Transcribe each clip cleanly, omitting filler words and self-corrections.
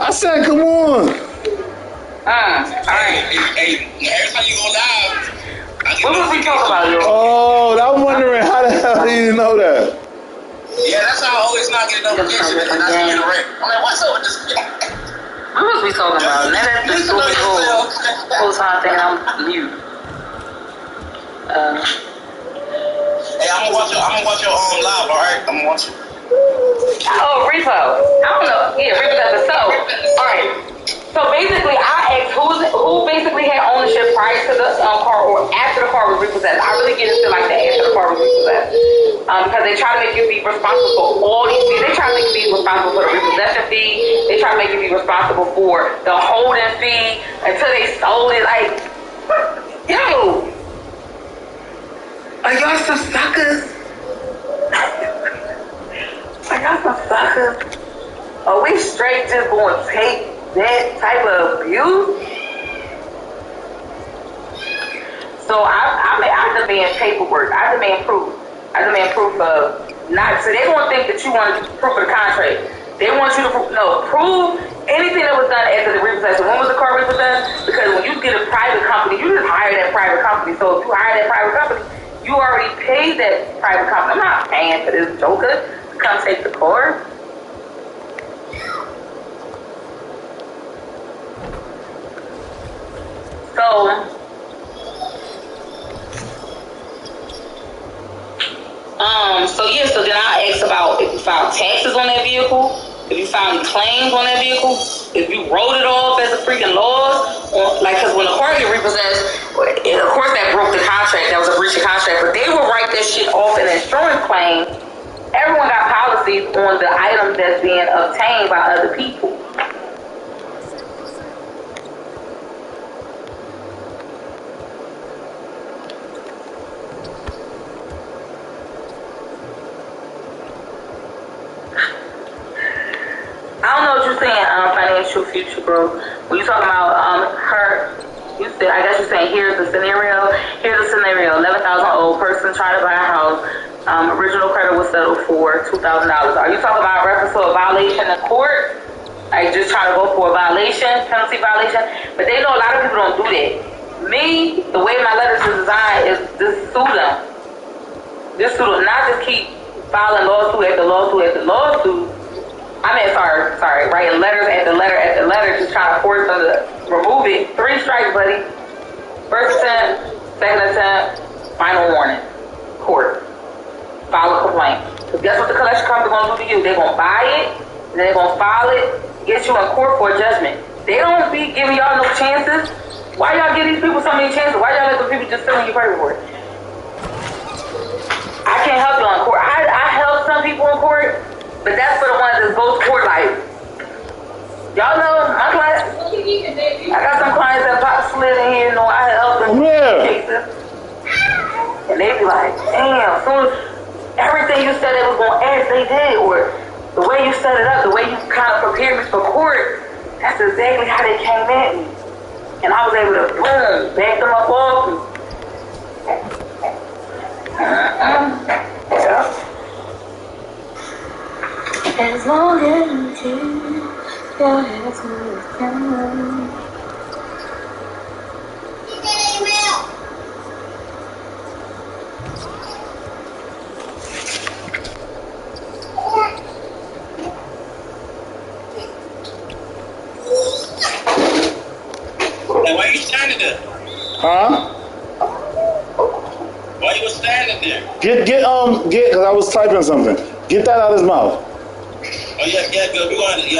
I said, come on. Alright. Hey, every time you go live, what was we talking about, yo? Oh, I'm wondering how the hell do you know that? Yeah, that's how I always not get a notification and I see the ring. I'm like, what's up with this? What was we talking about? Now that's the stupid whole time thing I'm mute. Hey, I'm gonna watch your live, alright? I'm gonna watch it. Oh, repo. I don't know. Yeah, repo episode. Alright. So basically, I asked who basically had ownership prior to the car or after the car was repossessed. I really get into like the after the car was repossessed. Because they try to make you be responsible for all these fees. They try to make you be responsible for the repossession fee. They try to make you be responsible for the holding fee until they sold it. Like, yo, are y'all some suckers? Are y'all some suckers? Are we straight just going to take that type of abuse? So I demand paperwork. I demand proof. I demand proof of not. So they don't think that you want proof of the contract. They want you to prove anything that was done after the repossession. When was the car repossessed? Because when you get a private company, you just hire that private company. So if you hire that private company, you already paid that private company. I'm not paying for this joker to come take the car. So then I asked about if you filed taxes on that vehicle, if you filed any claims on that vehicle, if you wrote it off as a freaking loss, like, because when the car get repossessed, of course that broke the contract, that was a breach of contract, but they will write that shit off in an insurance claim. Everyone got policies on the items that's being obtained by other people. I don't know what you're saying, financial future, bro. When you talking about her, you said, I guess you're saying, here's the scenario. Here's the scenario: 11,000 old person trying to buy a house. Original credit was settled for $2,000. Are you talking about reference to a violation in court? Like just trying to go for a violation, penalty violation? But they know a lot of people don't do that. Me, the way my letters are designed is just sue them. Just sue them, not just keep filing lawsuit after lawsuit after lawsuit. Writing letters after letter after letter, just trying to force them to remove it. 3 strikes, buddy. First attempt, second attempt, final warning. Court. File a complaint. Because guess what the collection company going to do to you? They're going to buy it, and they're going to file it, get you in court for a judgment. They don't be giving y'all no chances. Why y'all give these people so many chances? Why y'all let the people just sit on your paperwork? I can't help you in court. I help some people in court, but that's for the ones that go to court like, y'all know my clients. I got some clients that pop slid in here, know I help them cases. And they be like, damn, soon as everything you said they was gonna ask, they did. Or the way you set it up, the way you kind of prepared me for court, that's exactly how they came at me. And I was able to boom, back them up off me. Yeah. As long as you your head smooth down. Hey, why you standing there? Huh? Why you was standing there? Get, because I was typing something. Get that out of his mouth. Oh, yeah, good. We're going to,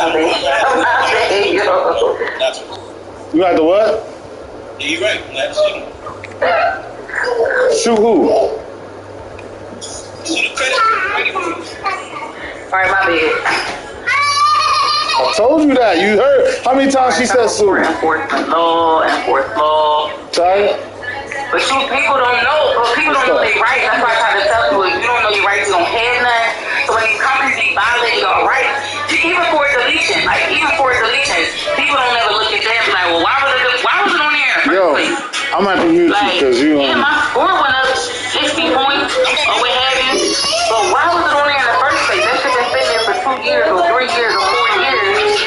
That's it. You got the what? Yeah, you're right. I'm glad to see him. Shoot who? See the credit. Alright, my bad. I told you that. You heard. How many times she said sue? Enforcement law. Sorry? But people don't know. People don't know their rights. That's why I try to tell you, if you don't know your rights, you don't have none. So when these companies be violating your rights, even for a deletion, people don't ever look at that and be like, well, why was it on there? Yo, I'm gonna have to mute you because you. Yeah, my score went up 60 points or what have you. But why was it on there in the first place? That shit been sitting there for 2 years or 3 years or 4 years.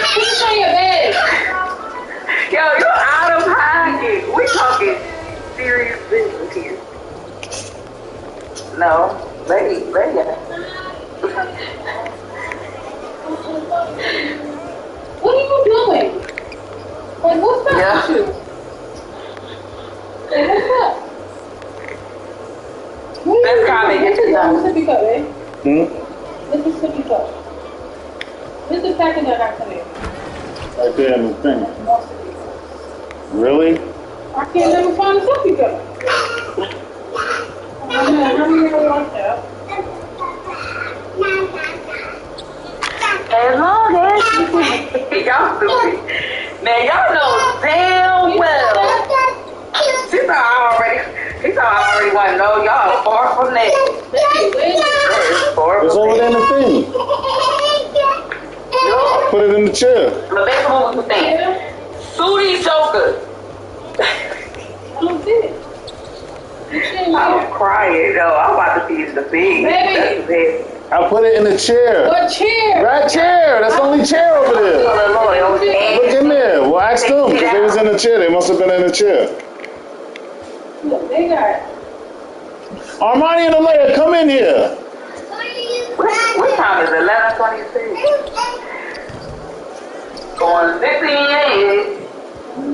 No, lady. What are you doing? Like, what's up Yeah. with you? Hey, what's up? This comment gets it done. Mississippi Cup, eh? Mississippi Cup. Where's the package that got today? Right there in the thing. Really? I can't never find a sippy cup. How many are like that? As long as y'all stupid. Man, y'all know damn well. She thought I already want to know. Y'all far from that. It's over there in the thing. Put it in the chair. But basically what we saying. Sue these jokers. I don't see it. I'm crying, though. I'm about to see the big. Baby. I put it in the chair. What chair? That chair. That's the only chair over there. Look in there. Well, ask them because they was in the chair. They must have been in the chair. Look, they got Armani and Alea, come in here. What time is it? 11:26. Going 15 years.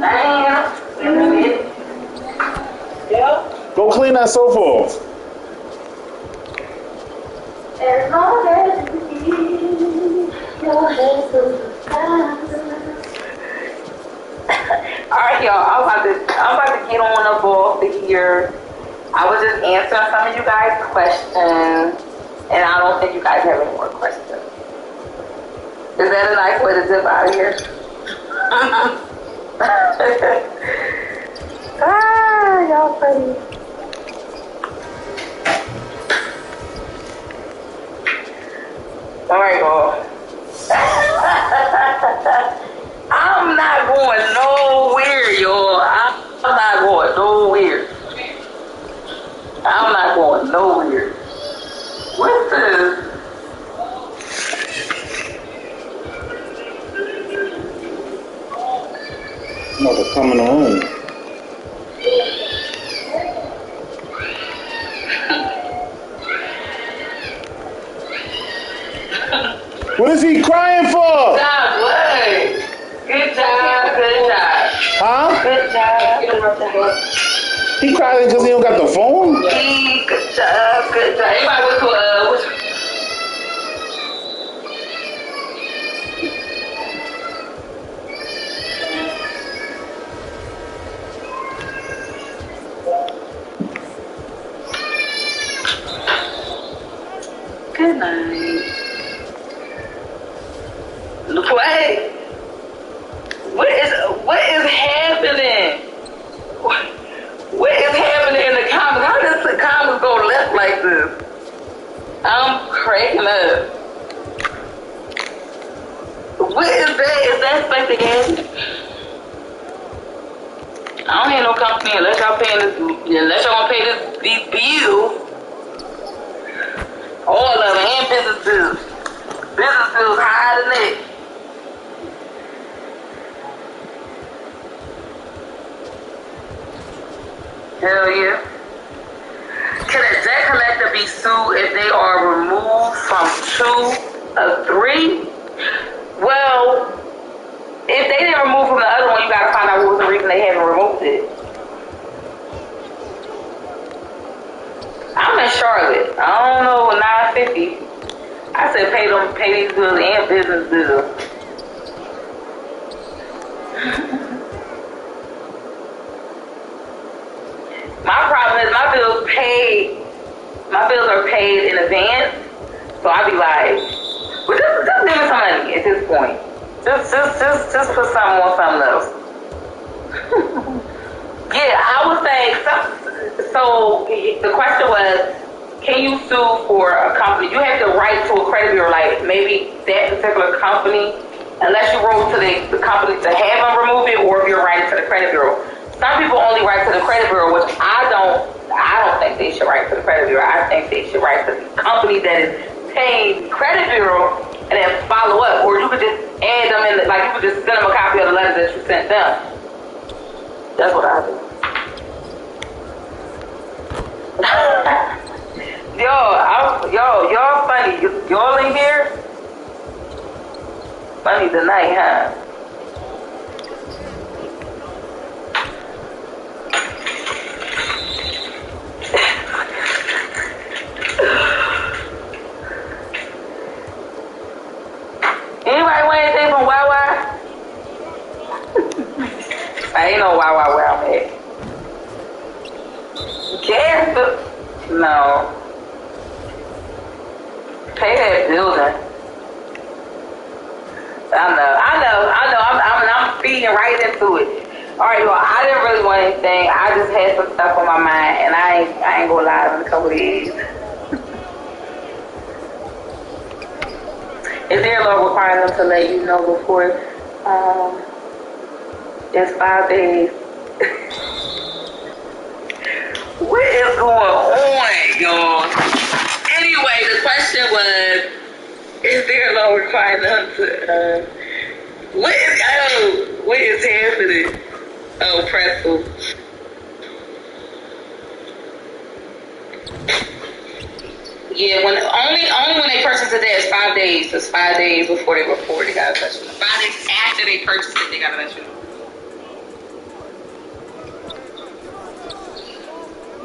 Damn. yeah. Go clean that sofa off. As long as you your head to the sky. Alright, y'all, I'm about to get on up off here. I was just answering some of you guys' questions, and I don't think you guys have any more questions. Is that a nice way to dip out of here? Y'all funny. Alright, y'all. I'm not going nowhere, y'all. I'm not going nowhere. I'm not going nowhere. What's this? I'm about to come in the room. What is he crying for? Good job. Huh? Good job. He crying because he don't got the phone? Good job. Everybody went to good night. What is happening? What is happening in the comments? How does the comments go left like this? I'm cracking up. What is that? Is that spectacle? I don't hear no company unless y'all gonna pay these bills. All of them and business bills. Business bills higher than that. Hell yeah. Can a debt collector be sued if they are removed from 2 of 3? Well, if they didn't remove from the other one, you gotta find out what was the reason they haven't removed it. I'm in Charlotte. I don't know, 950. I said pay these bills and business bills. My problem is my bills are paid in advance, so I be like, well, just give me some money at this point. Just put something on something else. Yeah, I would say so. The question was, can you sue for a company? You have to write to a credit bureau, like maybe that particular company, unless you wrote to the company to have them remove it, or if you're writing to the credit bureau. Some people only write to the credit bureau, which I don't think they should write to the credit bureau. I think they should write to the company that is paying the credit bureau and then follow up. Or you could just add them in, like you could just send them a copy of the letter that you sent them. That's what I do. y'all funny. Y'all in here? Funny tonight, huh? Anybody want anything from Wawa? I ain't no Wawa where I'm at. Gas? No. Pay that building. I know. I'm feeding right into it. All right, well, I didn't really want anything. I just had some stuff on my mind, and I ain't gonna lie in a couple of days. Is there a law requiring them to let you know before? It's 5 days. What is going on, y'all? Anyway, the question was, is there a law requiring them to, what is happening? Oh, pretzel. Yeah, only when they purchase it, it's 5 days. It's 5 days before they report. They gotta let you know. 5 days after they purchase it, they gotta let you know.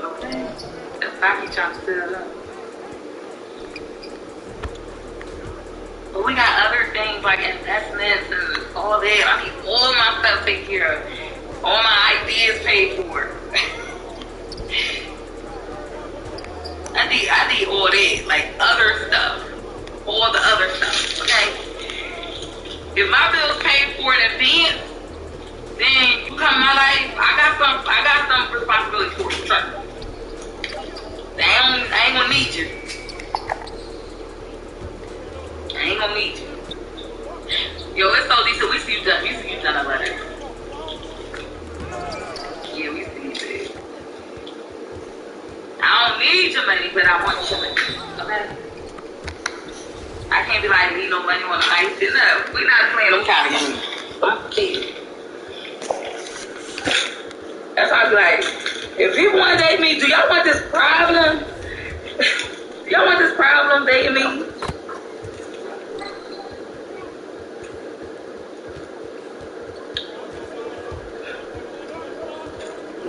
Okay. That's how you trying to fill up. But we got other things like investments and all that. I need all of my stuff taken care of. All my ideas paid for. I need all that, like other stuff, all the other stuff, okay? If my bills paid for in advance, then you come in my life, I got some responsibility for you, trust me. I ain't gonna need you. I ain't gonna need you. Yo, it's so decent. We see you done a letter. Yeah, we see you did. I don't need your money, but I want your money. Okay? I can't be like, need no money on the ice. No, we're not playing them kind of games. Okay. That's why I be like, if people want to date me, do y'all want this problem? Do y'all want this problem dating me?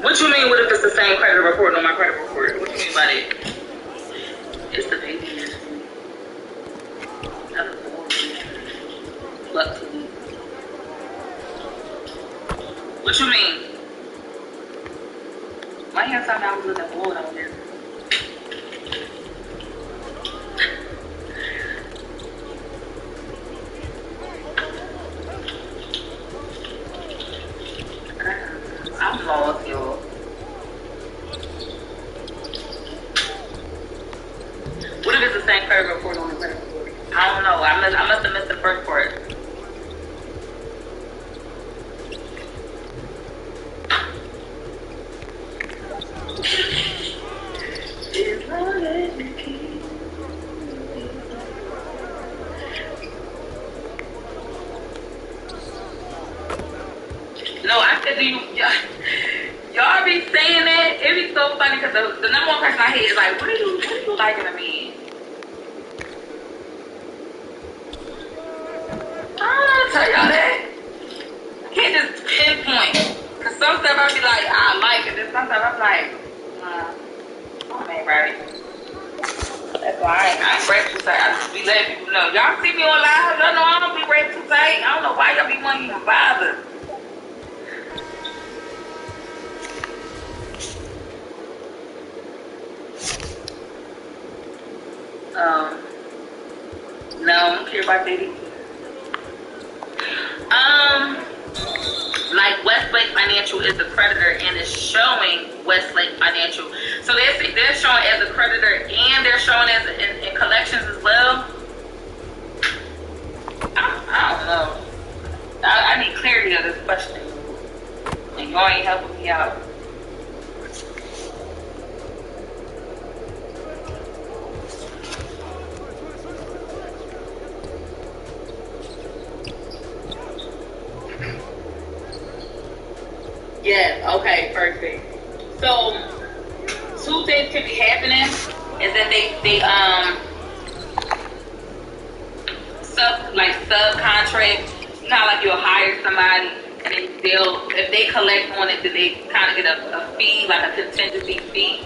What you mean, what if it's the same credit report on my credit report? What you mean by that? It's the baby. What you mean? Why you telling me I was looking bored on here? I'm lost, y'all. What if it's the same credit report on the credit report? I don't know. I must have missed the first part. No, I said to you, y'all be saying that. It be so funny because the number one question I hear is like, what do you like in a man? I don't know to tell y'all that. I can't just pinpoint. Because some stuff I be like, I like it. And some stuff I'm like, I ain't right. That's why I ain't ready too tight. I just be letting people know. Y'all see me on live? Y'all know I don't be ready too tight. I don't know why y'all be wanting to bother. No, I don't care about that either. Like Westlake Financial is the creditor and is showing Westlake Financial. So they're showing as a creditor and they're showing as in collections as well. I don't know. I need clarity of this question. And y'all ain't helping me out. Yes, okay, perfect. So, two things could be happening. is that they subcontract. You know, like you'll hire somebody and then if they collect on it, then they kind of get a fee, like a contingency fee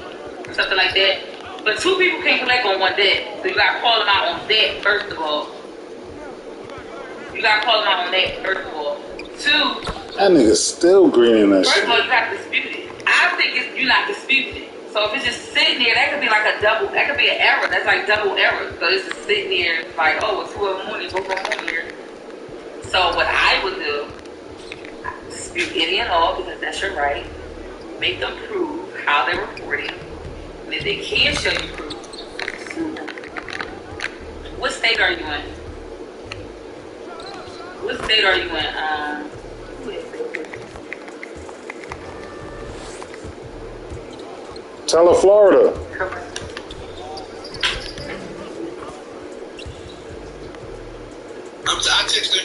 or something like that. But two people can't collect on one debt, so you gotta call them out on that first of all. You gotta call them out on that first of all. Two, that nigga's still greening that first shit. of all, you gotta dispute it. I think you're not disputing it. So if it's just sitting there, that could be like that could be an error. That's like double error. So it's just sitting there, it's like, oh, it's 2 of them money, both of them here. So what I would do, dispute any and all, because that's your right. Make them prove how they're reporting. And if they can show you proof, sue them. What state are you in? What state are you in? Who is it? Tell her Florida. I texted her.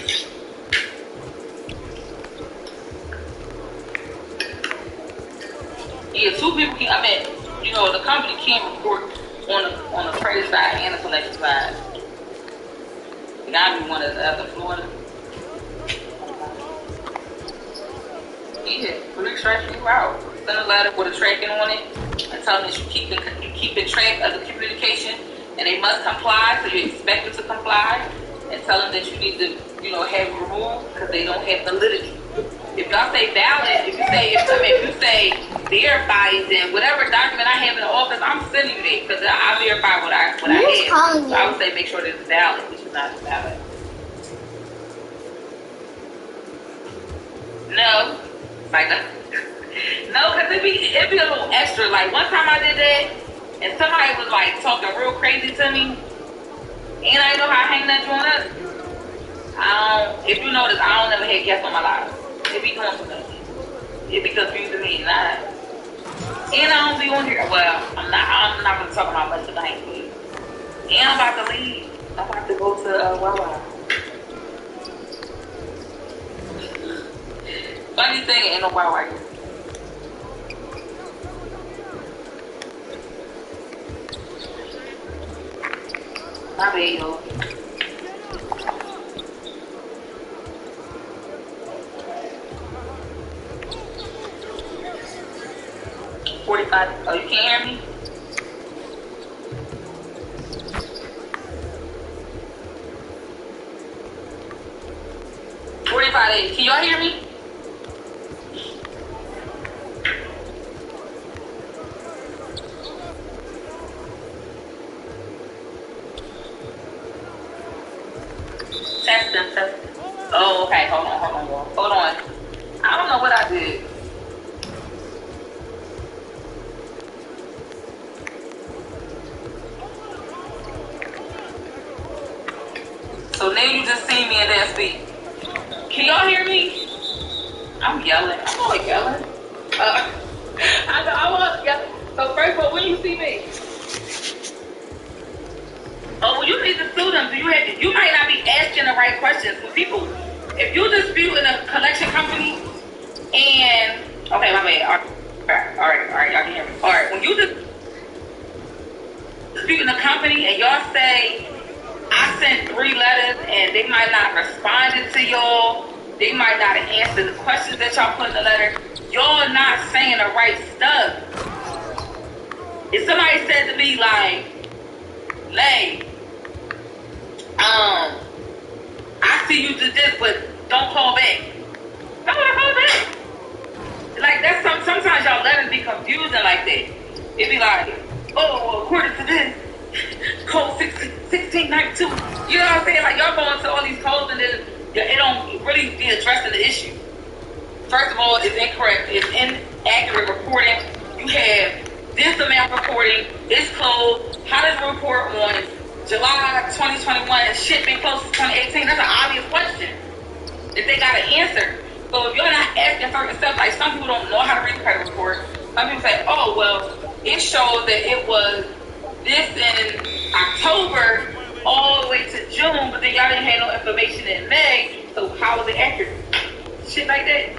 Yeah, two people can. I mean, you know, the company can't report on the credit side and the collection side. You gotta be one of the other Florida. Yeah, police tracking you out. Send a letter with a tracking on it and tell them that you're keeping track of the communication and they must comply, so you expect them to comply, and tell them that you need to, you know, have it removed because they don't have validity. If y'all say valid, if you say verified, then whatever document I have in the office, I'm sending you that because I verify what I have. So I would say make sure that it's valid, which is not valid. No, like that. No, because it'd be a little extra. Like one time I did that, and somebody was like talking real crazy to me, and I didn't know how to hang that joint up. If you notice, I don't never have guests on my live. It be going too much. It be confusing me, and I don't be on here. Well, I'm not gonna talk about much tonight, but and I'm about to leave. I'm about to go to Wawa. Funny thing, ain't no Wawa here. My bad, yo. $45. Oh, you can't hear me? $45. Can y'all hear me? Testing. Oh, okay. Hold on. I don't know what I did. So now you just see me and then speak. Can y'all hear me? I'm yelling. I'm always yelling. I was yelling. So first of all, when you see me? Oh, well, you need to sue them. You might not be asking the right questions for people. If you dispute in a collection company and okay, my bad. All right, y'all can hear me. All right, when you dispute in a company and y'all say I sent 3 letters and they might not respond to y'all, they might not answer the questions that y'all put in the letter, y'all not saying the right stuff. If somebody said to me like, Lay, I see you did this, but don't call back. I want to call back. Like that's sometimes y'all letters be confusing like that. It be like, oh, well, according to this, code 1692. You know what I'm saying? Like y'all go into all these codes and then it don't really be addressing the issue. First of all, it's incorrect. It's inaccurate reporting. You have this amount reporting, this code. How does it report on July 2021 and shit been close to 2018? That's an obvious question that they got to answer. So if you're not asking certain stuff, like some people don't know how to read the credit report. Some people say, oh, well, it shows that it was this in October all the way to June, but then y'all didn't have no information in May, so how was it accurate? Shit like that.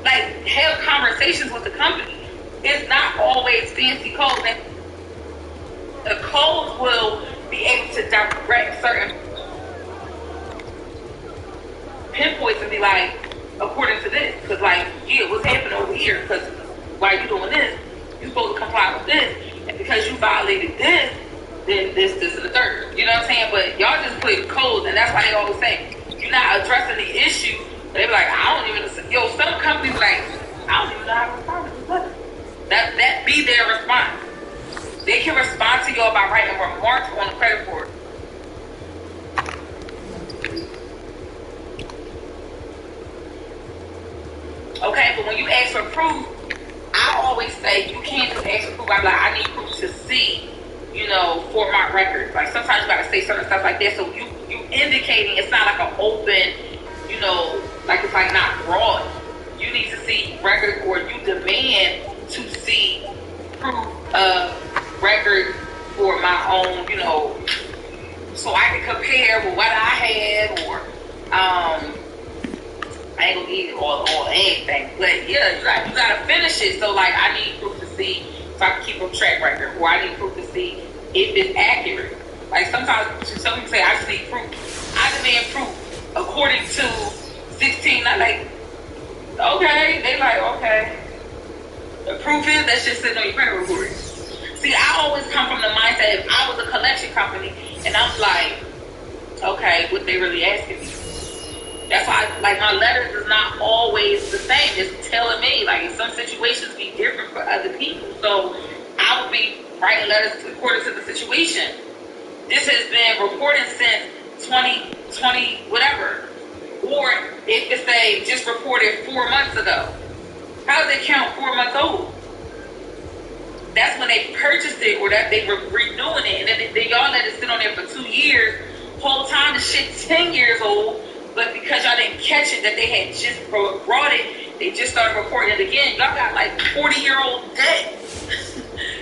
Like, have conversations with the company. It's not always fancy codes. And the codes will be able to direct certain pinpoints and be like, according to this, because like, yeah, what's happening over here? Because why you doing this? You supposed to comply with this, and because you violated this, then this, and the third. You know what I'm saying? But y'all just put codes, and that's why they always say you're not addressing the issue. They be like, I don't even. Yo, some companies like, I don't even know how to respond to this. That be their response. They can respond to y'all by writing remarks on the credit report. Okay, but when you ask for proof, I always say you can't just ask for proof. I'm like, I need proof to see, you know, for my record. Like sometimes you gotta say certain stuff like that. So you indicating it's not like an open, you know, like it's like not broad. You need to see record, or you demand to see proof of record for my own, you know, so I can compare with what I had, or I ain't gonna eat all anything, but yeah, you gotta finish it. So like, I need proof to see so I can keep a track record, or I need proof to see if it's accurate. Like sometimes some people say I just need proof. I demand proof according to 16. I'm like, okay. They like, okay. The proof is that shit sitting on your credit report. See, I always come from the mindset if I was a collection company and I'm like, okay, what they really asking me? That's why, like, my letters is not always the same. It's telling me, like, in some situations be different for other people. So I would be writing letters according to the situation. This has been reported since 2020, whatever. Or if it's just reported 4 months ago. How does it count 4 months old? That's when they purchased it, or that they were renewing it, and then y'all let it sit on there for 2 years. Whole time the shit 10 years old. But because y'all didn't catch it that they had just brought it, they just started reporting it again. Y'all got like 40-year-old debt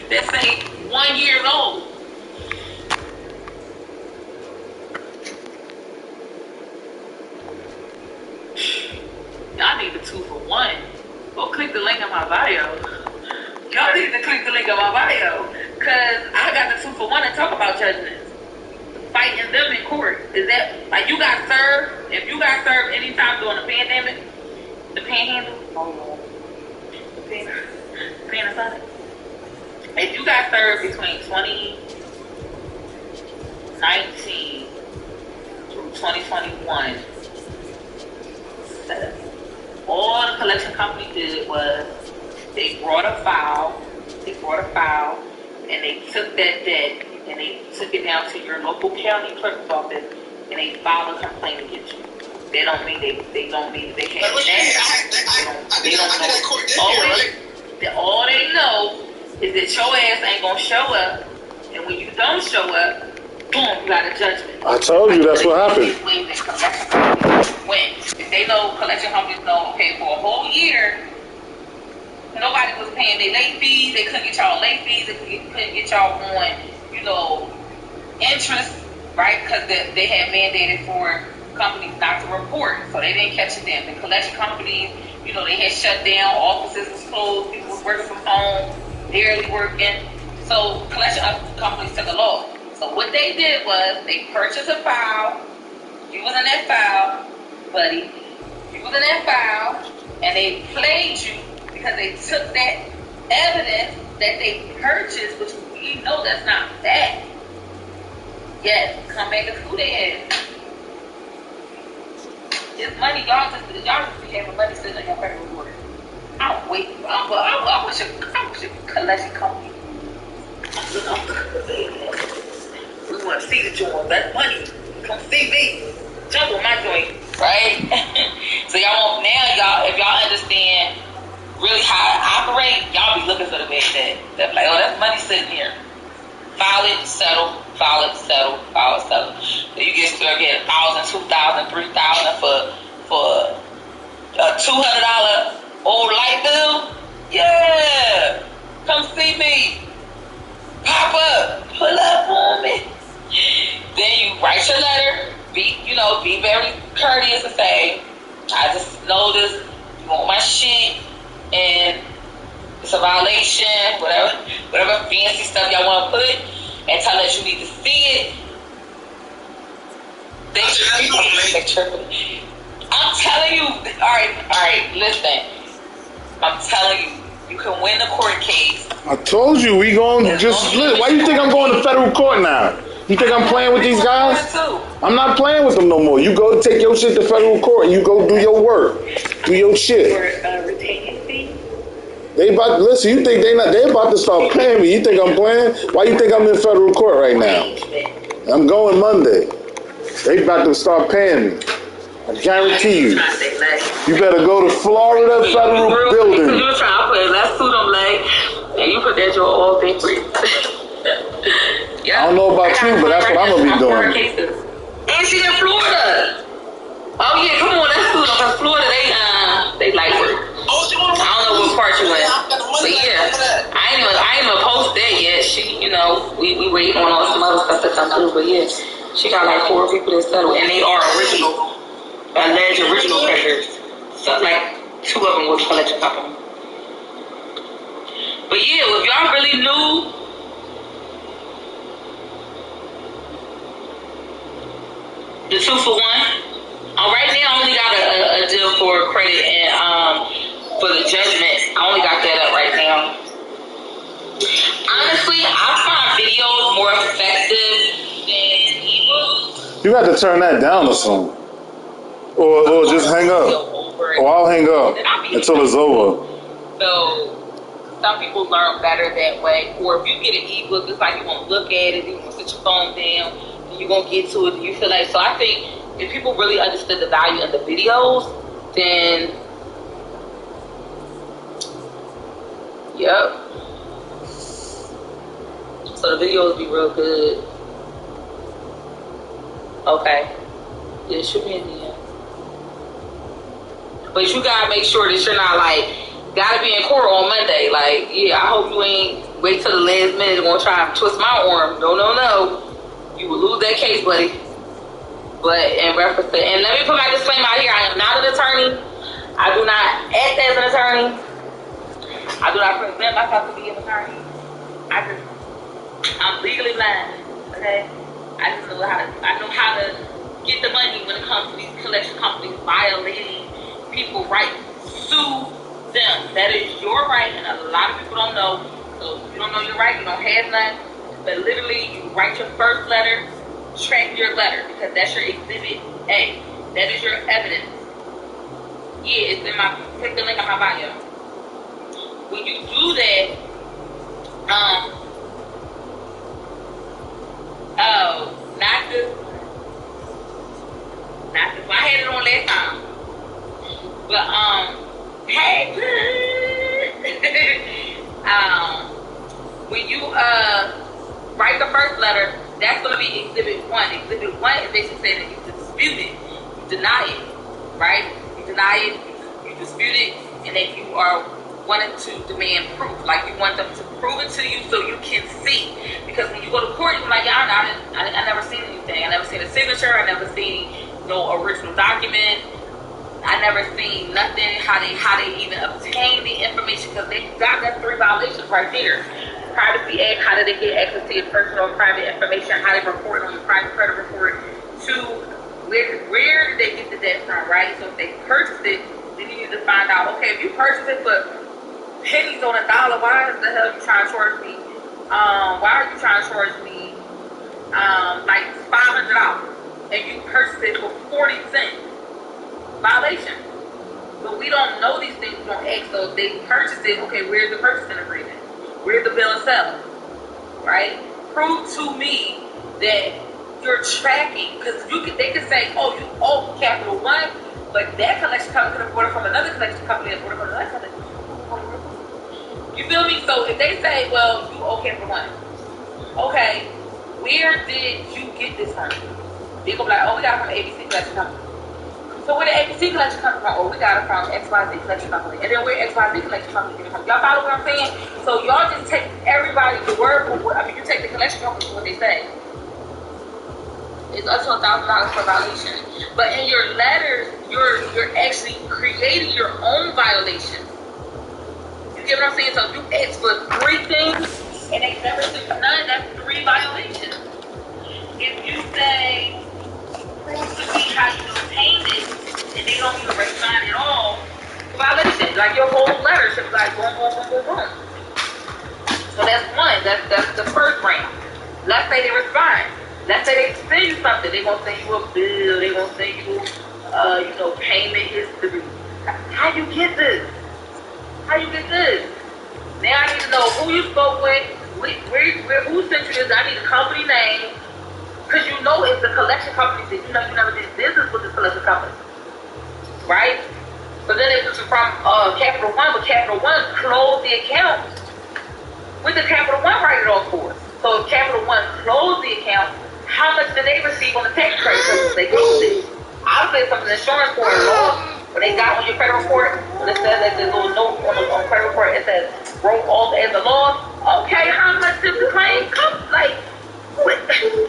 that's ain't 1 year old. Y'all need the 2-for-1. Go click the link in my bio. Y'all need to click the link in my bio, because I got the 2-for-1 and talk about judgments. Fighting them in court. Is that like you got served? If you got served anytime during the pandemic, the panhandle, if you got served between 2019 through 2021, all the collection company did was they brought a file, and they took that debt and they took it down to your local county clerk's office and they filed a complaint against you. They don't mean they don't mean they can't. All they know is that your ass ain't gonna show up, and when you don't show up, boom, you got a judgment. I told you that's what happened. When if they know, collection companies know, okay, for a whole year, nobody was paying their late fees. They couldn't get y'all late fees. They couldn't get y'all on, you know, interest, right? Because they had mandated for companies not to report, so they didn't catch it then. The collection companies, you know, they had shut down, offices was closed, people was working from home, barely working. So collection companies took a loss. So what they did was they purchased a file. You was in that file, buddy. You was in that file, and they played you because they took that evidence that they purchased, which we know that's not that. Yes, come back and school their ass. It's money, y'all just be having money sitting on your credit report. I wish a collection company. We want to see the joint. That's money. Come see me. Jump on my joint, right? So y'all if y'all understand really how I operate, y'all be looking for the bad debt. They're like, oh, that's money sitting here. File it, settle. File it, settle. File it, settle. So you get $1,000, $2,000, $3,000 for a $200 old light bill. Yeah, come see me. Pop up, pull up on me. Then you write your letter. Be very courteous and say, I just noticed you want my shit and it's a violation, whatever fancy stuff y'all want to put. and tell us you need to see it, I'm telling you, all right, listen. I'm telling you, you can win the court case. I told you, we going to just... Why you think I'm going to federal court now? You think I'm playing with these guys? I'm not playing with them no more. You go take your shit to federal court and you go do your work. Do your shit. They about to, listen, you think they about to start paying me. You think I'm playing? Why you think I'm in federal court right now? I'm going Monday. They about to start paying me. I guarantee you. You better go to Florida Federal Building. You were trying to put last suit on leg, and you put that your all day free. I don't know about you, but that's what I'm gonna be doing. And she in Florida. Oh yeah, come on, that's suit on Florida. They like work. I don't know what part you in, but yeah, I ain't even post that yet. She, we waiting on some other stuff to come through, but yeah, she got like 4 people that settled, and they are alleged original creditors. So like 2 of them was collection company. But yeah, if y'all really knew, the 2 for 1. Right now, I only got a deal for credit and for the judgment. I only got that up right now. Honestly, I find videos more effective than ebooks. You got to turn that down or something. Or just hang up. Or I'll hang up until it's over. So, some people learn better that way. Or if you get an ebook, it's like you won't look at it, you won't sit your phone down, and you're going to get to it, and you feel like, so I think if people really understood the value of the videos, then, yep. So the videos be real good. Okay. Yeah, it should be in the end. But you gotta make sure that you're not gotta be in court on Monday. I hope you ain't wait till the last minute and gonna try to twist my arm. No. You will lose that case, buddy. But in reference to, and let me put my disclaimer out here, I am not an attorney. I do not act as an attorney. I do not present myself to be an attorney. I'm legally blind, okay? I know how to get the money when it comes to these collection companies violating people's rights. Sue them. That is your right, and a lot of people don't know. So if you don't know your right, you don't have none. But literally, you write your first letter, track your letter, because that's your exhibit A. That is your evidence. Yeah, it's in click the link on my bio. When you do that, not this. I had it on last time. But, hey, when you, write the first letter, that's going to be Exhibit 1. Exhibit 1 is basically saying that you dispute it, you deny it, right? You deny it, you dispute it, and then you are wanting to demand proof. You want them to prove it to you so you can see. Because when you go to court, you're like, I never seen anything. I never seen a signature. I never seen no original document. I never seen nothing, how they even obtain the information, because they got that 3 violations right there. Privacy Act, how did they get access to your personal and private information, how they report on your private credit report, to where did they get the debt from, right? So if they purchased it, then you need to find out, okay, if you purchased it for pennies on a dollar, why the hell are you trying to charge me? Why are you trying to charge me like $500 and you purchased it for 40 cents? Violation. But we don't know these things, we don't ask. So if they purchased it, okay, where's the purchasing agreement? Where's the bill of sale? Right? Prove to me that you're tracking, because they can say, oh, you owe Capital One, but that collection company could have bought it from another collection company that bought it from another collection. You feel me? So if they say, well, you owe Capital One, okay, where did you get this from? They go like, oh, we got it from ABC Collection Company. So where the ABC Collection Company from? Oh, we got it from XYZ Collection Company. And then where XYZ Collection Company get it from? Y'all follow what I'm saying? So y'all just take everybody's word for what, you take the collection company for what they say. It's up to $1,000 per violation. But in your letters, you're actually creating your own violation. You get what I'm saying? So if you ask for 3 things, and they never took none, that's 3 violations. If you say prove to me how you obtained it, and they don't even respond at all, violation. Like your whole letter should be like boom, boom, boom, boom, boom. So that's one. That's the first round. Let's say they respond. Let's say they send you something. They gonna send you a bill. They gonna send you, payment history. How you get this? How you get this? Now I need to know who you spoke with, who sent you this. I need a company name, because you know it's the collection company that you never did business with this collection company, right? But then it was from Capital One, but Capital One closed the account. With the Capital One write it off for us. So if Capital One closed the account, how much did they receive on the tax credit? Because they closed it. I would say something insurance for a loss. When they got on your credit report, when it says that there's a little note on the credit report, it says wrote off as a loss. Okay, how much did the claim come? Like, what?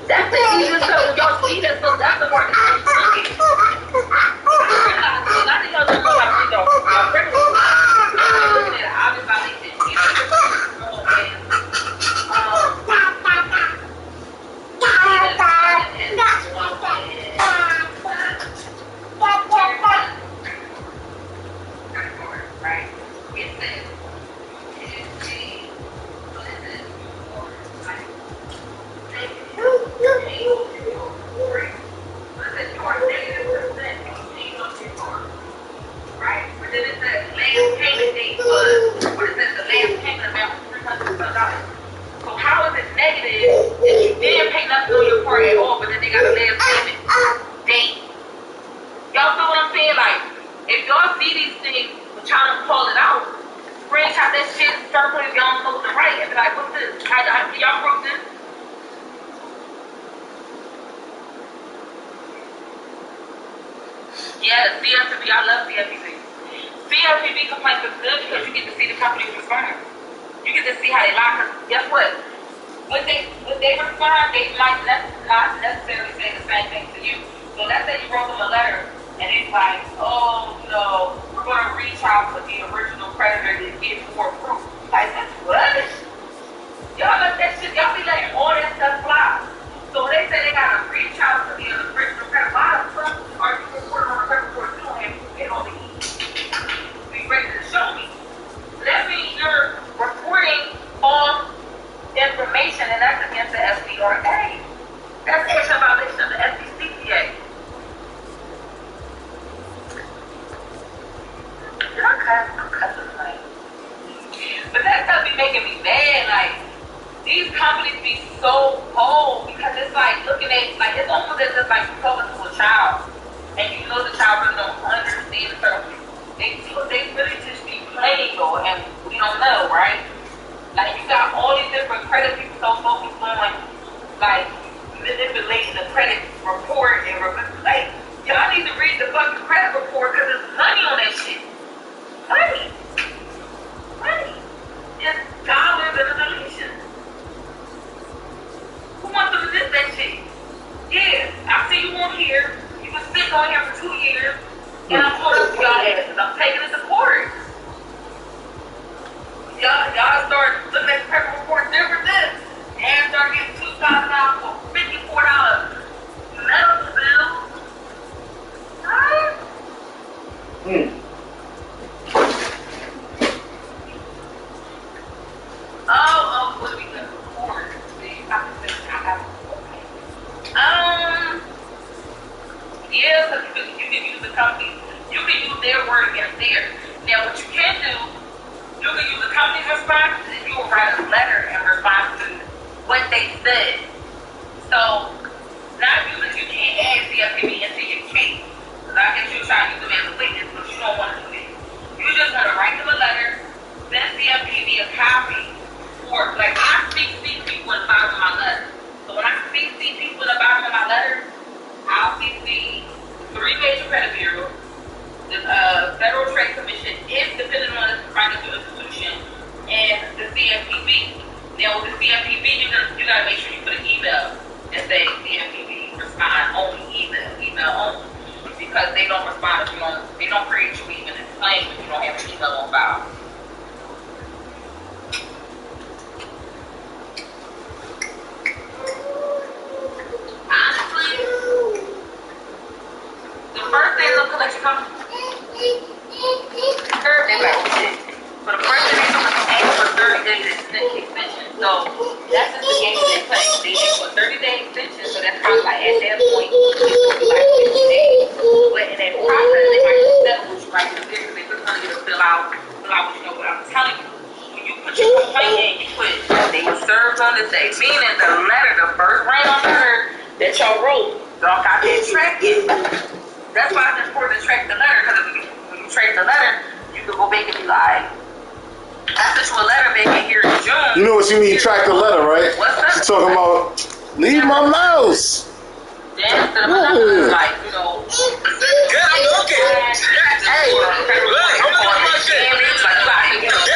That's the easiest stuff. Y'all see that stuff? That's the part that's tricky. A lot of y'all don't know how to read your credit report. You're looking at an obvious violation. Right? It says, right? But then it says last payment date was, what it says, the last payment amount was $300. So how is it negative if you didn't pay nothing on your part at all, but then they got a last payment date? Y'all feel what I'm saying? Like, if y'all see these things, but y'all don't call it out, screenshot that shit, circle if y'all don't know what to write, and be like, what's this? Can y'all prove this? Yeah, CFPB, I love CFPB. CFPB complaints is good because you get to see the company's response. You get to see how they lie. Because guess what? When they respond, they might not necessarily say the same thing to you. So let's say you wrote them a letter and it's like, oh, we're going to reach out to the original creditor to get more proof. Like, that's what? Y'all let that shit, y'all be letting all that stuff fly. So when they say they got to reach out to the original creditor, why the fuck are you reporting on the credit report? You don't have to get on the be ready to show me. So that means you're reporting false information, and that's against the FCRA. That's actually a violation of the FDCPA. I'm cussing tonight. But that stuff be making me mad. Like, these companies be so cold because it's like looking at, like, it's almost as if like you're talking to a child, and you know the child really don't understand the surface. They really just be playing though, and we don't know, right? Like, you got all these different credit people so focused on, like, manipulating the credit report and like, y'all need to read the fucking credit report because there's money on that shit. Money. It's dollars and denominations. Who wants to resist that shit? Yeah, I see you on here. You been sitting on here for 2 years, and I'm pulling up to y'all asses. I'm taking it to court. Y'all start looking at the credit report different than, and start getting $2,000 for $54 medical bills. Huh? Oh, what do we do? Court. Yeah, because you can use the company. You can use their word against theirs. Now, what you can do, you can use the company's response, and you will write a letter in response to what they said. So, not usually you can't add CFPB into your case. Because I guess you're trying to use them as a witness, but you don't want to do that. You just want to write them a letter, send CFPB a copy, or, like, I speak people in the bottom of my letter. So when I speak people in the bottom of my letter, I'll CC 3 major credit bureaus, the Federal Trade Commission, if depending on the financial institution, and the CFPB. Now with the CFPB, you gotta make sure you put an email and say CFPB respond only, email only, because they don't respond if they don't create you even a claim if you don't have an email on file. come. Third, they like, oh shit. For the first thing they come, they ask for 30 days extension. So that's just the game they play. They ask for 30-day extension, so that's probably like at that point, it's gonna be like 50 days. But in that process, they might just settle with you right there because they're just trying to get a fill out what you know. What I'm telling you, when you put your complaint in, you put they were served on this day, meaning the letter, the first round letter that y'all wrote, y'all got that track in. That's why it's important to track the letter, because when you track the letter, you can go back and be like, I sent you a letter back in here in June. You know what you mean, track the letter, right? What's that? She's talking about, leave my mouse. Then instead of another, like, you know, Good, I'm looking. Hey, look, I'm looking at my shit. like, you gotta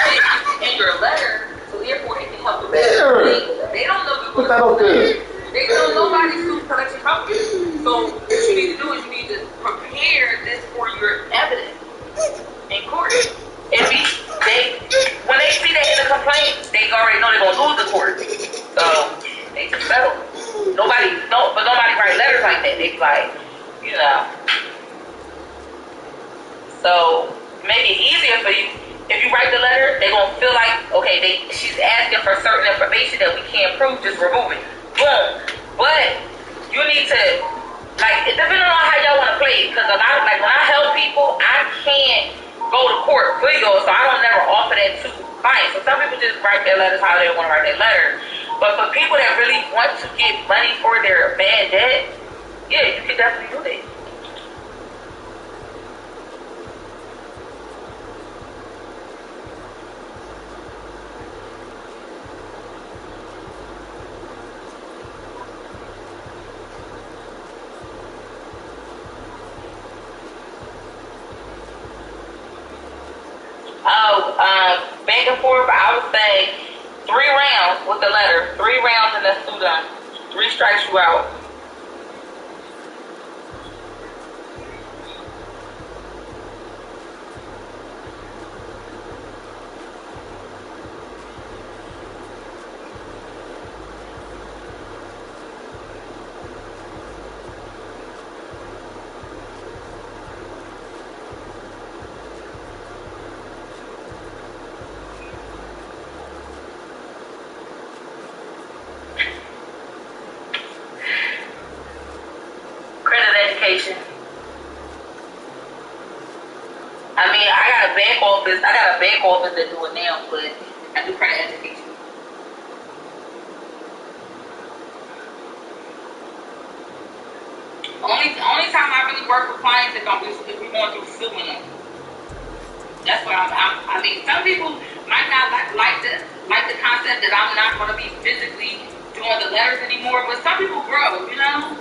get in your letter, so therefore it can help the better. They don't know you. Put that up there. They don't know nobody's suit collection company. So what you need to do is you need to prepare this for your evidence in court. If when they see that in the complaint, they already know they're gonna lose the court. So they just settle. Nobody write letters like that. They be like, you know. So maybe easier for you. If you write the letter, they're gonna feel like, okay, she's asking for certain information that we can't prove, just remove it. Boom. But you need to, like, it depends on how y'all want to play it. Because a lot of, like, when I help people, I can't go to court for you, so I don't never offer that to clients. So some people just write their letters how they want to write their letter. But for people that really want to get money for their bad debt, yeah, you can definitely do that. Back and forth, I would say 3 rounds with the letter. 3 rounds and that's 2 done. 3 strikes you out. I mean, I got a bank office that do it now, but I do credit education. Only time I really work with clients if we're going through suing them. That's where I mean, some people might not like the concept that I'm not going to be physically doing the letters anymore, but some people grow, you know.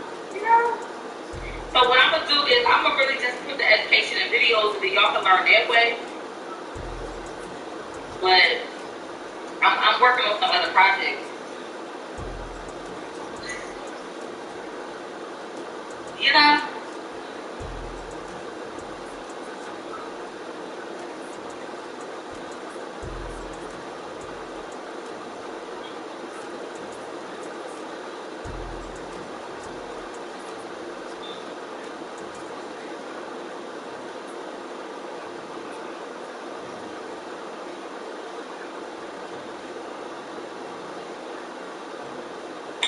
So what I'm gonna do is I'm gonna really just put the education and videos so that y'all can learn that way. But I'm working on some other projects. You know.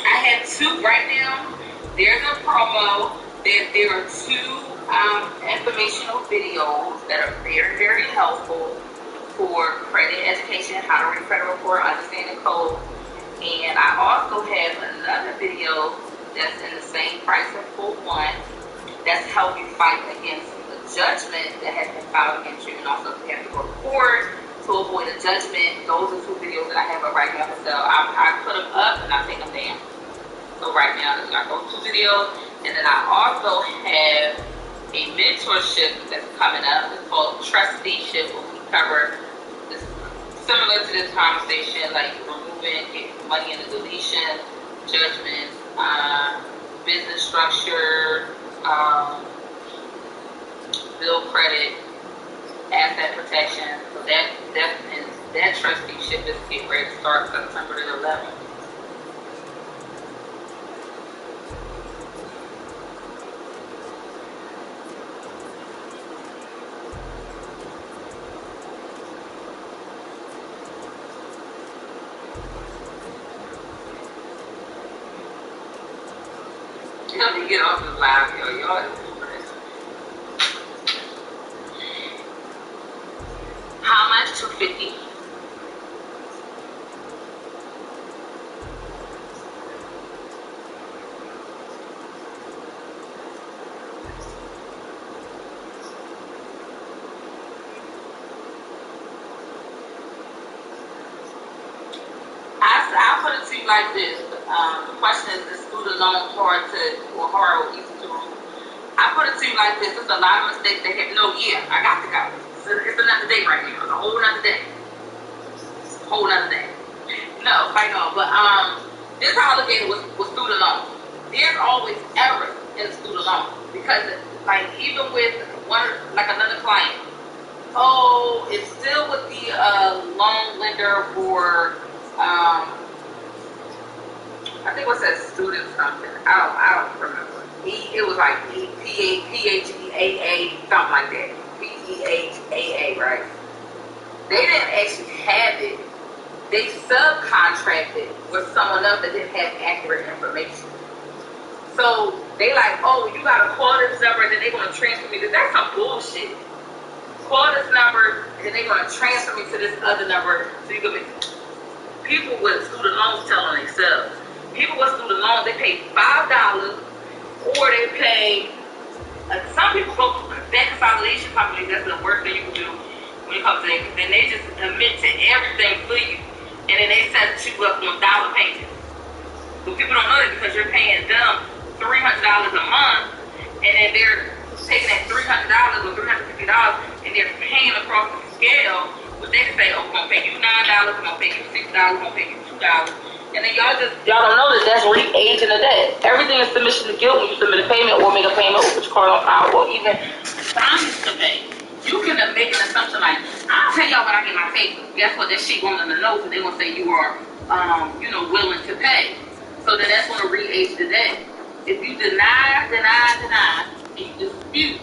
I have 2 right now. There's a promo. There are 2 informational videos that are very, very helpful for credit education, how to read credit report, understanding code. And I also have another video that's in the same price of full one that's help you fight against the judgment that has been filed against you, and also if you have to go to court to avoid a judgment. Those are 2 videos that I have up right now for sale. I put them up and I take them down. So right now, I got those 2 videos, and then I also have a mentorship that's coming up. It's called Trusteeship, where we cover this, similar to this conversation, like removing money in the deletion, judgments, business structure, bill credit, asset protection. So that trusteeship is getting ready to start September the 11th. wanted to get off this live, yo. Y'all. How much? $250. I'll put it to you like this. The question is student loan hard or easy to remove? I put it to you like this. There's a lot of mistakes they have. No, yeah, I got to go. It's another day right now. It's a whole nother day. Whole nother day. No, I know. But this is how I look at it with student loans. There's always errors in student loans because, like, even with another client, it's still with the loan lender for. I think it said student something. I don't remember. It was like PHEAA, something like that. PHEAA, right? They didn't actually have it. They subcontracted with someone else that didn't have accurate information. So they like, oh, you gotta call this number and then they're gonna transfer me to that's some bullshit. Call this number and then they're gonna transfer me to this other number so you can be. People with student loans tell on themselves. People with student loans, they pay $5 or they pay, some people go through debt consolidation company. That's the worst thing you can do when it comes to it. Then they just admit to everything for you. And then they set you up on dollar payments. So people don't know that because you're paying them $300 a month and then they're taking that $300 or $350 and they're paying across the scale. But they can say, oh, we're going to pay you $9, we're going to pay you $6, we're going to pay you $2. And then y'all don't know that that's re-aging the debt. Everything is submission to guilt when you submit a payment or make a payment or put your card on file or even promise to pay. You can make an assumption like, I'll tell y'all when I get my paper. Guess what? That shit going in the notes and they're going to say you are, willing to pay. So then that's going to re-age the debt. If you deny, and you dispute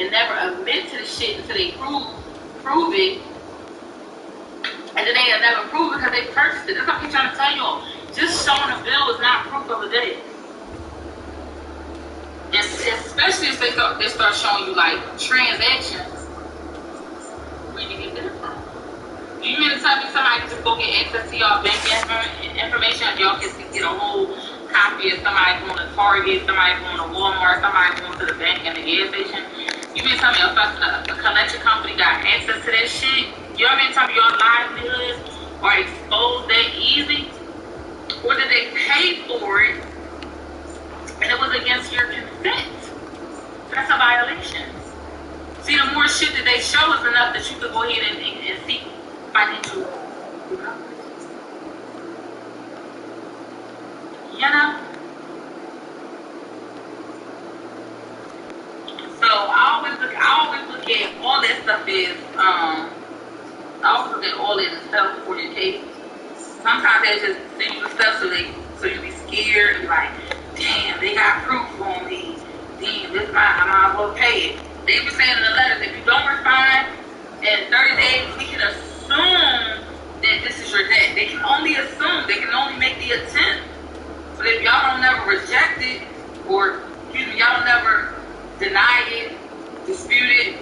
and never admit to the shit until they prove it, and then they have never proved it because they purchased it. That's what I keep trying to tell y'all. Just showing a bill is not proof of a debt. And especially if they start showing you like transactions. Where do you get that from? Do you mean to tell me somebody can just go get access to y'all bank information? Y'all can get a whole copy of somebody going to Target, somebody going to Walmart, somebody going to the bank and the gas station. You mean to tell me a collection company got access to that shit? You know what I mean? Tell me your livelihoods are exposed that easy? Or did they pay for it and it was against your consent? That's a violation. See, the more shit that they show is enough that you could go ahead and seek financial recovery. You know? So I always look at all that stuff is I always look at all that as self-orientation. Sometimes they just send you the stuff so you be scared and like, damn, they got proof on me. Damn, I might as well pay it. They be saying in the letters, if you don't respond in 30 days, we can assume that this is your debt. They can only assume. They can only make the attempt. But if y'all don't never reject it, or y'all don't never deny it, dispute it,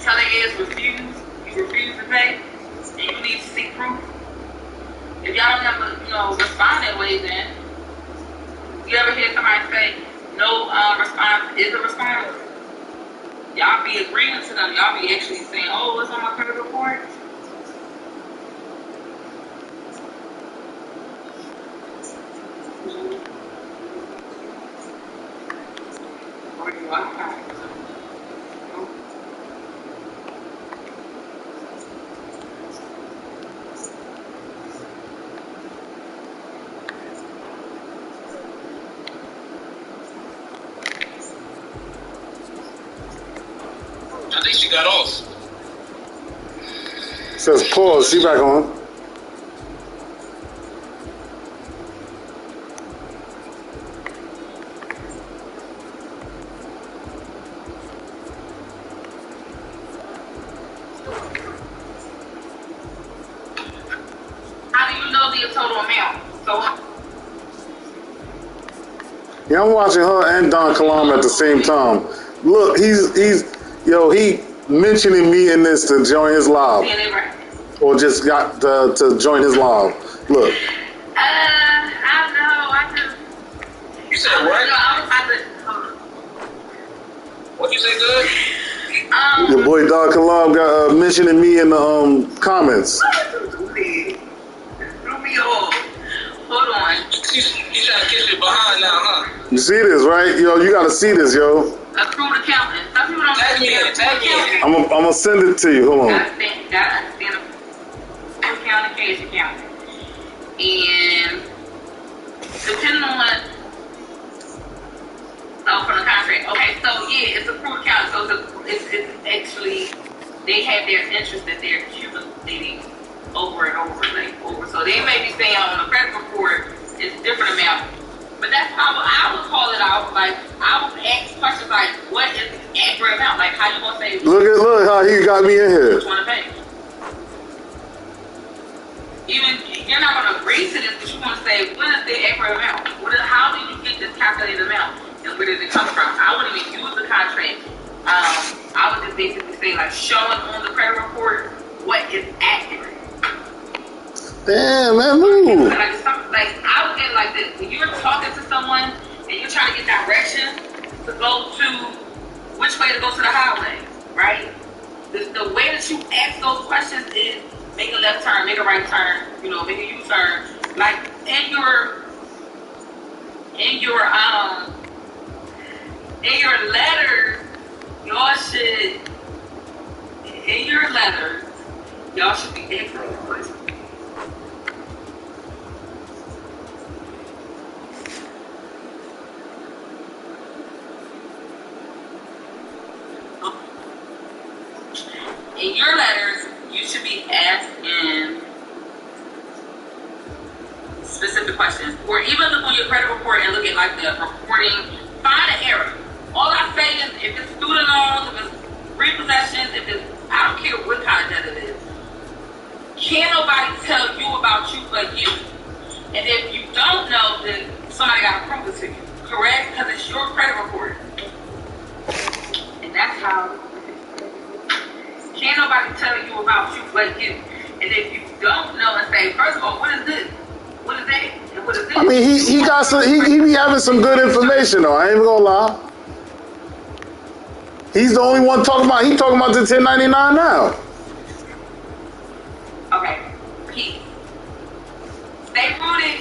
tell it is refuse. You refuse to pay, and you need to seek proof. If y'all don't ever, respond that way, then you ever hear somebody say, no response is a response? Y'all be agreeing to them. Y'all be actually saying, oh, what's on my credit report? Or do I? I think she got off. Says pause. She back on. How do you know the total amount? So Yeah, I'm watching her and Don Kalam at the same time. Look, he mentioning me in this to join his live. Or just got to join his live. Look. I don't know. You said what? What you say, good? Your boy Don Kalam got mentioning me in the comments. Threw me off. Hold on. You trying to kiss your behind now, huh? You see this, right? Yo, you gotta see this, yo. Accrued accountant. Some people don't understand. Tag me. I'm gonna send it to you. Hold on. Gotta understand account and cash account. And depending on from the contract. Okay, so yeah, it's accrued account. So it's actually they have their interest that they're accumulating over and over. So they may be saying on the credit report it's different amount. But that's how I would call it out. Like I would ask questions like, what is the accurate amount? Like how you gonna say Look how he got me in here. which one to pay? Even you're not gonna agree to this, but you wanna say, what is the accurate amount? How do you get this calculated amount? And where does it come from? I wouldn't even use the contract. I would just basically say like showing on the credit report what is accurate. Damn, man, move. Like I would get like this. When you're talking to someone and you're trying to get directions to go to which way to go to the highway, right? The way that you ask those questions is make a left turn, make a right turn, make a U-turn. Like in your letters, y'all should be accurate questions. In your letters, you should be asking specific questions. Or even look on your credit report and look at like the reporting, find an error. All I say is if it's student loans, if it's repossessions, I don't care what kind of debt it is. Can't nobody tell you about you but you. And if you don't know, then somebody got to prove it to you. Correct? Because it's your credit report. And that's how. Can't nobody tell you about you but you. And if you don't know and say, first of all, what is this? What is that? And what is this? I mean, he got some. He be having some good information though. I ain't even gonna lie. He's the only one talking about. He talking about the 1099 now. Okay, peace. Stay rooted.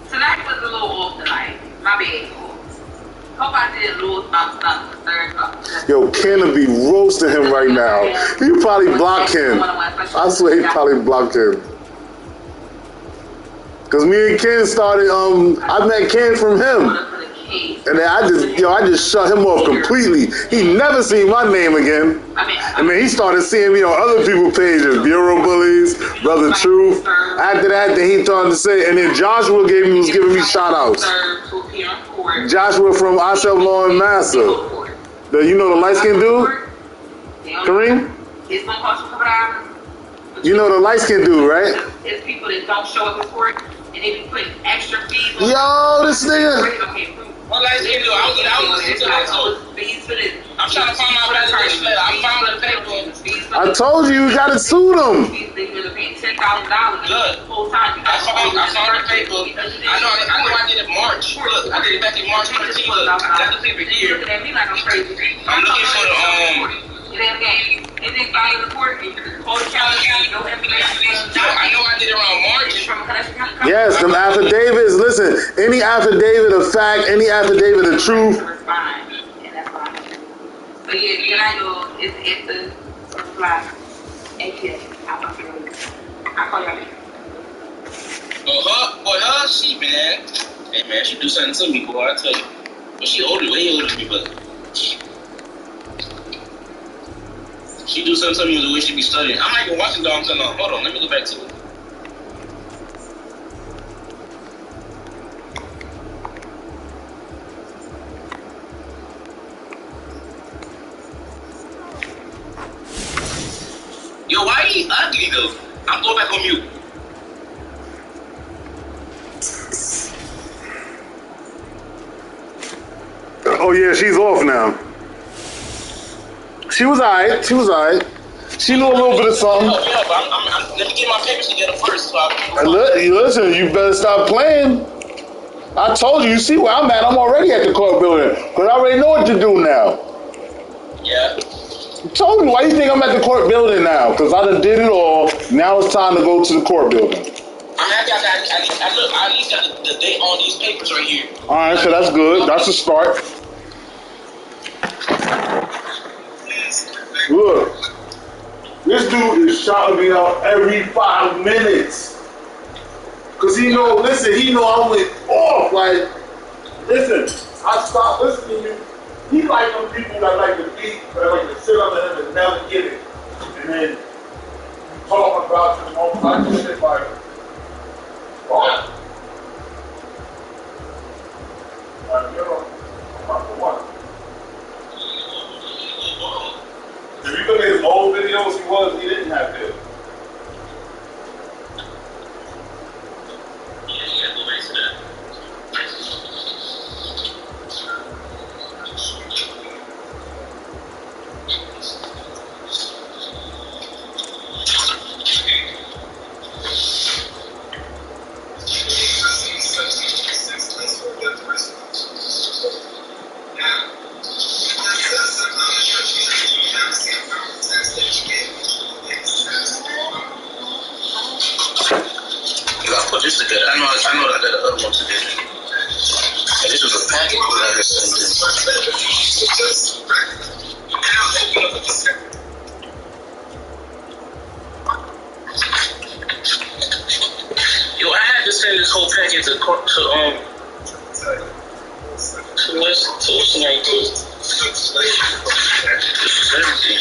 Tonight was a little off tonight. My bad. Hope I did a little something. Yo, Ken will be roasting him right now. You probably blocked him. I swear he probably blocked him. Cause me and Ken started. I met Ken from him, and then I just shut him off completely. He never seen my name again. And then he started seeing me on other people's pages, Bureau Bullies, Brother Truth. After that, then he started to say, and then Joshua was giving me shout outs. Joshua from Ourself Law and Master. You know the light skinned dude? Kareem? You know the light skinned dude, right? It's people that don't show up in court and they be putting extra fees on. Yo, this nigga. What light skinned dude? I was listening to that too. I'm trying to find my registration letter. I found the paper. I told you gotta sue them. $10,000. Good. I found the paper. I know I did it in March. Look, I did it back in March 15th. That's the paper here. I'm looking for the I know I did it around March. Yes, them affidavits. Listen, any affidavit of fact, any affidavit of truth. So yeah, it's the supply. And yes, I'll call you. Her, she, man. Hey, man, she do something to me, boy, I tell you. But she way older than me, but she do something to me the way she be studying. I'm not even watching Dom till now. Hold on, let me go back to it. Yo, why he ugly though? I'm going back on mute. Oh yeah, she's off now. She was alright. She was alright. She knew a little bit of something. Yeah, but let me get my papers together first. So Listen, you better stop playing. I told you. You see where I'm at? I'm already at the court building because I already know what to do now. Yeah. I told you. Why you think I'm at the court building now? Because I done did it all. Now it's time to go to the court building. I'm happy I at least got the date on these papers right here. All right, so that's good. That's a start. Look, this dude is shouting me out every 5 minutes. Cause he know I went off. Like, listen, I stopped listening to you. He like them people that like to beat, that like to sit on him and never get it. And then talking about you know, I just sit like, what? Like, you know, I'm what? If you look at his old videos, he didn't have this. I know I got the other one together. And this was a packet that I sent Yo, I had to send this whole packet to what's the name? This is everything.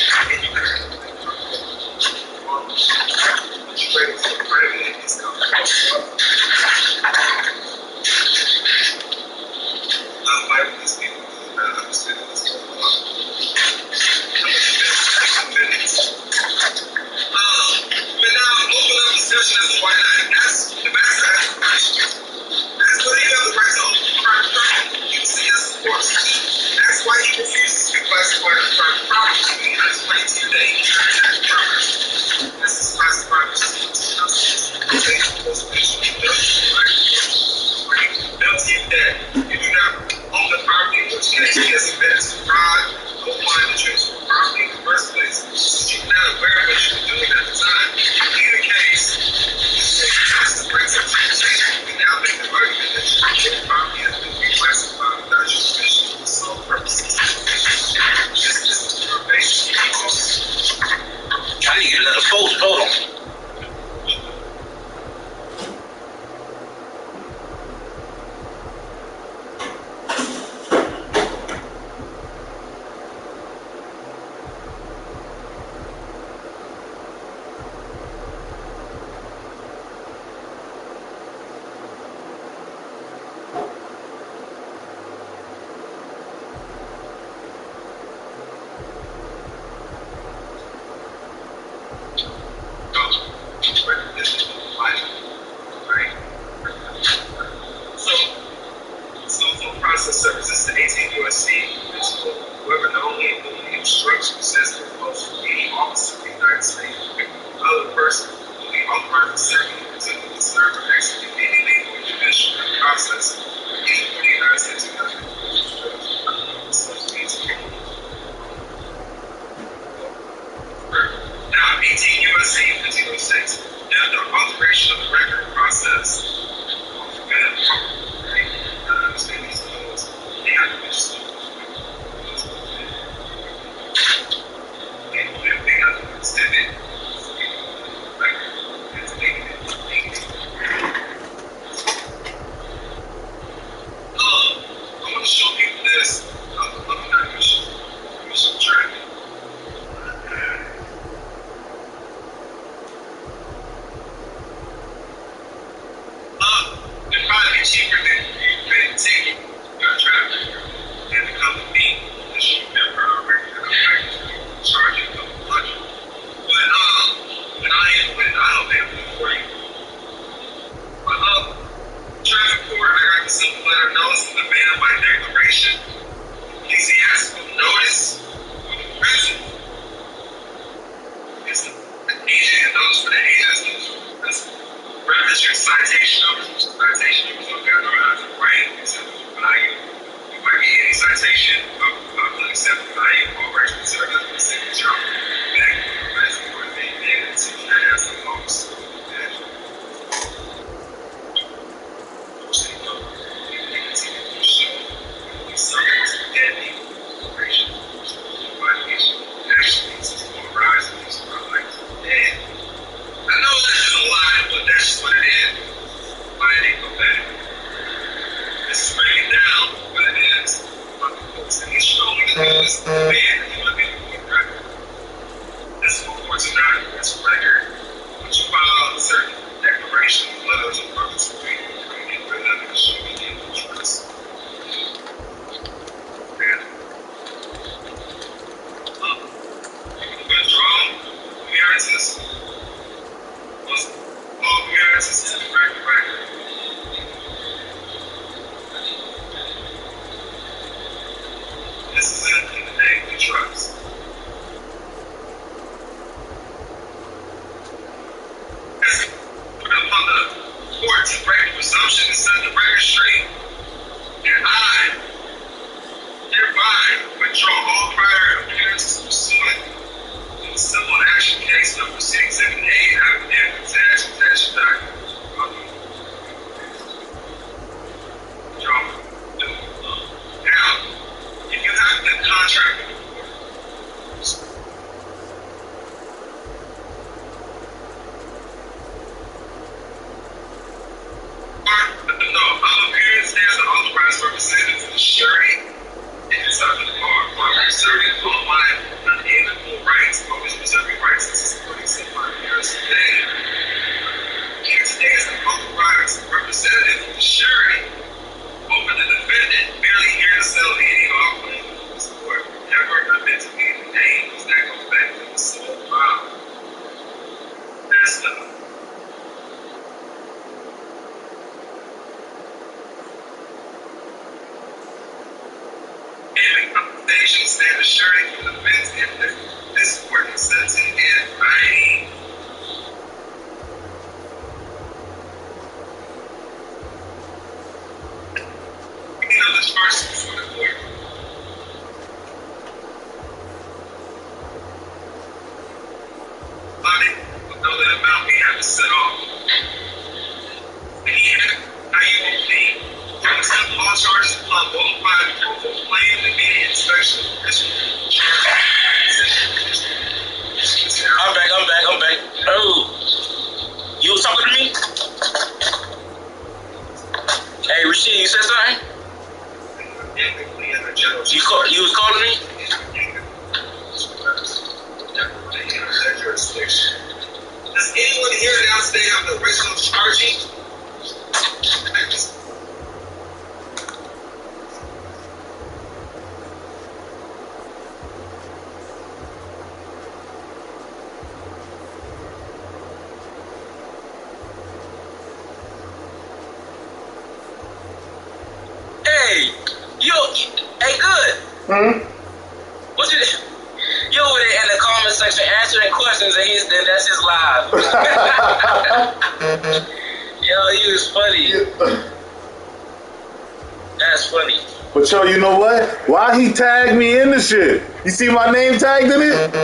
But yo, you know what? Why he tagged me in the shit? You see my name tagged in it?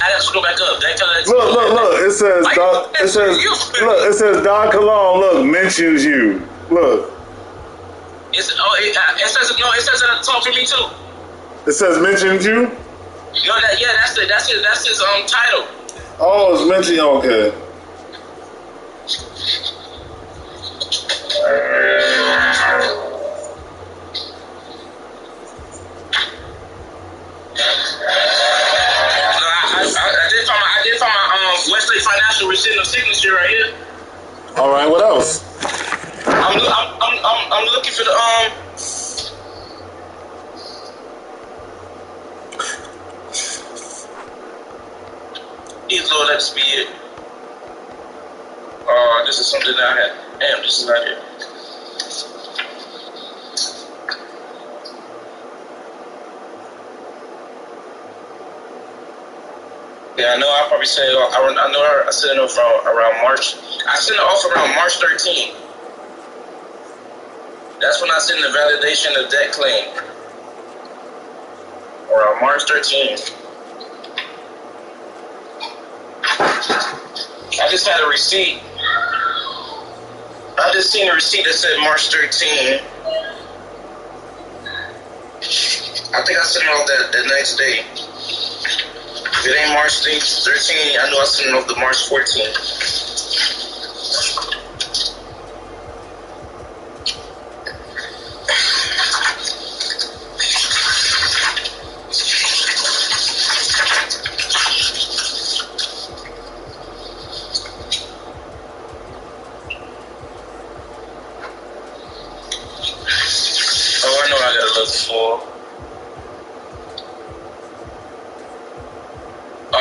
I got to go back up. Look. It says it says Don Cologne. Look, mentions you. Look. It says no. It says at the top for me too. It says mentions you. Yo, that's his title. Oh, it's mentioned. Okay. I did find my Westlake Financial receipt of signature right here. All right, what else? I'm looking for the Please Lord, let this be it. This is something that I had. Damn, this is not it. Yeah, I know. I probably said I sent it off around March. I sent it off around March 13th. That's when I send the validation of debt claim. Or on March 13th. I just had a receipt. I just seen a receipt that said March 13. I think I sent it off the next day. If it ain't March 13, I know I sent it off the March 14. Oh, I know what I gotta look for. Oh, I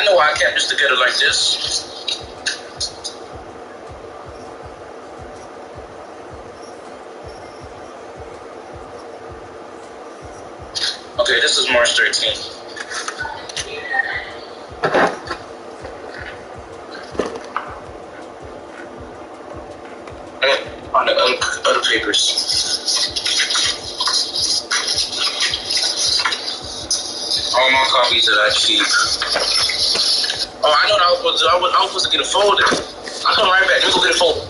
know why I kept this together like this. Okay, this is March 13th. On the other papers. All my copies that I keep. Oh, I know what I was supposed to do. I was supposed to get a folder. I'll come right back. Let me go get a folder.